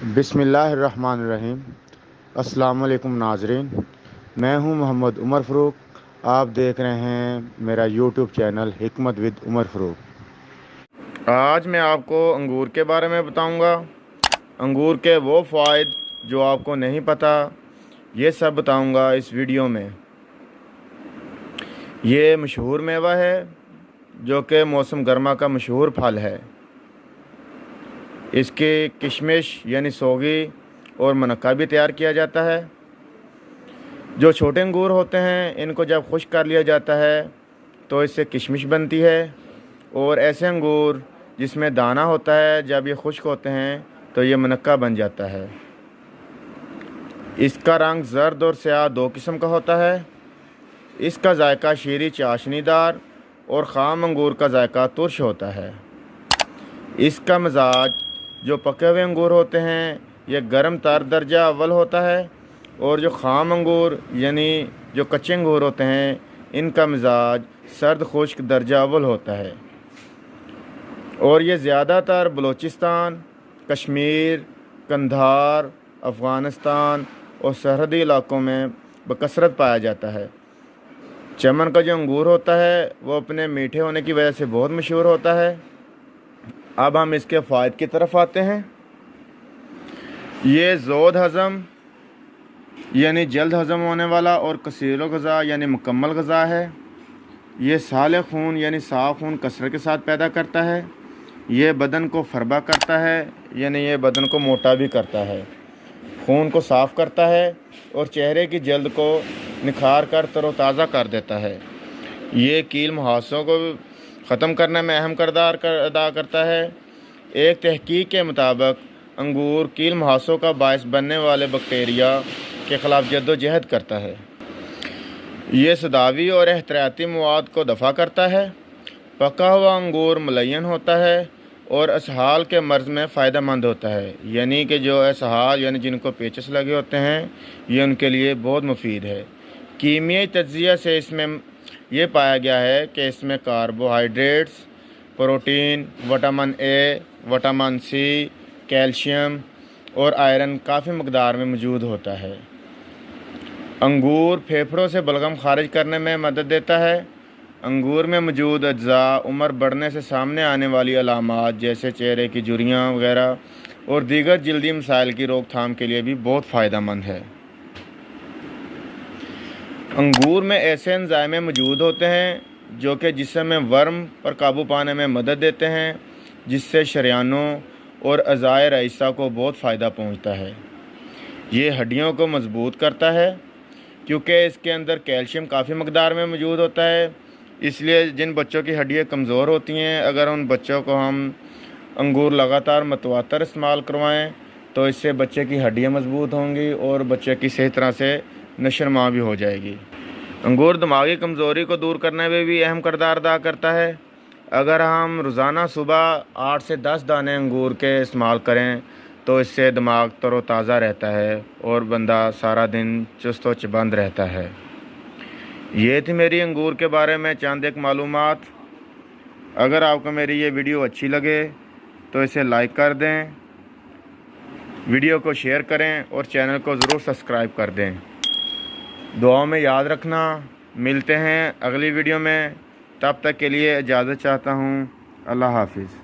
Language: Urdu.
بسم اللہ الرحمن الرحیم۔ السلام علیکم ناظرین، میں ہوں محمد عمر فروق۔ آپ دیکھ رہے ہیں میرا یوٹیوب چینل حکمت ود عمر فروق۔ آج میں آپ کو انگور کے بارے میں بتاؤں گا۔ انگور کے وہ فوائد جو آپ کو نہیں پتہ، یہ سب بتاؤں گا اس ویڈیو میں۔ یہ مشہور میوہ ہے جو کہ موسم گرما کا مشہور پھل ہے۔ اس کی کشمش یعنی سوگی اور منقع بھی تیار کیا جاتا ہے۔ جو چھوٹے انگور ہوتے ہیں ان کو جب خشک کر لیا جاتا ہے تو اس سے کشمش بنتی ہے، اور ایسے انگور جس میں دانہ ہوتا ہے جب یہ خشک ہوتے ہیں تو یہ منقع بن جاتا ہے۔ اس کا رنگ زرد اور سیاہ دو قسم کا ہوتا ہے۔ اس کا ذائقہ شیریں چاشنی دار اور خام انگور کا ذائقہ ترش ہوتا ہے۔ اس کا مزاج جو پکے ہوئے انگور ہوتے ہیں یہ گرم تر درجہ اول ہوتا ہے، اور جو خام انگور یعنی جو کچے انگور ہوتے ہیں ان کا مزاج سرد خشک درجہ اول ہوتا ہے، اور یہ زیادہ تر بلوچستان، کشمیر، قندھار، افغانستان اور سرحدی علاقوں میں بکثرت پایا جاتا ہے۔ چمن کا جو انگور ہوتا ہے وہ اپنے میٹھے ہونے کی وجہ سے بہت مشہور ہوتا ہے۔ اب ہم اس کے فوائد کی طرف آتے ہیں۔ یہ زود ہضم یعنی جلد ہضم ہونے والا اور کثیر الغذا یعنی مکمل غذا ہے۔ یہ سال خون یعنی صاف خون کثرت کے ساتھ پیدا کرتا ہے۔ یہ بدن کو فربا کرتا ہے یعنی یہ بدن کو موٹا بھی کرتا ہے، خون کو صاف کرتا ہے اور چہرے کی جلد کو نکھار کر تر و تازہ کر دیتا ہے۔ یہ کیل مہاسوں کو ختم کرنے میں اہم کردار ادا کرتا ہے۔ ایک تحقیق کے مطابق انگور کیل مہاسوں کا باعث بننے والے بیکٹیریا کے خلاف جد و جہد کرتا ہے۔ یہ صداوی اور احتیاطی مواد کو دفع کرتا ہے۔ پکا ہوا انگور ملین ہوتا ہے اور اسہال کے مرض میں فائدہ مند ہوتا ہے، یعنی کہ جو اسہال یعنی جن کو پیچس لگے ہوتے ہیں یہ ان کے لیے بہت مفید ہے۔ کیمیائی تجزیہ سے اس میں یہ پایا گیا ہے کہ اس میں carbohydrates, protein, vitamin A, vitamin C, calcium اور آئرن کافی مقدار میں موجود ہوتا ہے۔ انگور پھیپھڑوں سے بلغم خارج کرنے میں مدد دیتا ہے۔ انگور میں موجود اجزاء عمر بڑھنے سے سامنے آنے والی علامات جیسے چہرے کی جھریاں وغیرہ اور دیگر جلدی مسائل کی روک تھام کے لیے بھی بہت فائدہ مند ہے۔ انگور میں ایسے انزائم موجود ہوتے ہیں جو کہ جسم میں ورم پر قابو پانے میں مدد دیتے ہیں، جس سے شریانوں اور اعضائے رئیسہ کو بہت فائدہ پہنچتا ہے۔ یہ ہڈیوں کو مضبوط کرتا ہے کیونکہ اس کے اندر کیلشیم کافی مقدار میں موجود ہوتا ہے۔ اس لیے جن بچوں کی ہڈیاں کمزور ہوتی ہیں اگر ان بچوں کو ہم انگور لگاتار متواتر استعمال کروائیں تو اس سے بچے کی ہڈیاں مضبوط ہوں گی اور بچے کی صحیح طرح سے نشوونما بھی ہو جائے گی۔ انگور دماغی کمزوری کو دور کرنے میں بھی اہم کردار ادا کرتا ہے۔ اگر ہم روزانہ صبح 8 سے 10 دانے انگور کے استعمال کریں تو اس سے دماغ تر و تازہ رہتا ہے اور بندہ سارا دن چست و چبند رہتا ہے۔ یہ تھی میری انگور کے بارے میں چند ایک معلومات۔ اگر آپ کو میری یہ ویڈیو اچھی لگے تو اسے لائک کر دیں، ویڈیو کو شیئر کریں اور چینل کو ضرور سبسکرائب کر دیں۔ دعاؤں میں یاد رکھنا۔ ملتے ہیں اگلی ویڈیو میں، تب تک کے لیے اجازت چاہتا ہوں۔ اللہ حافظ۔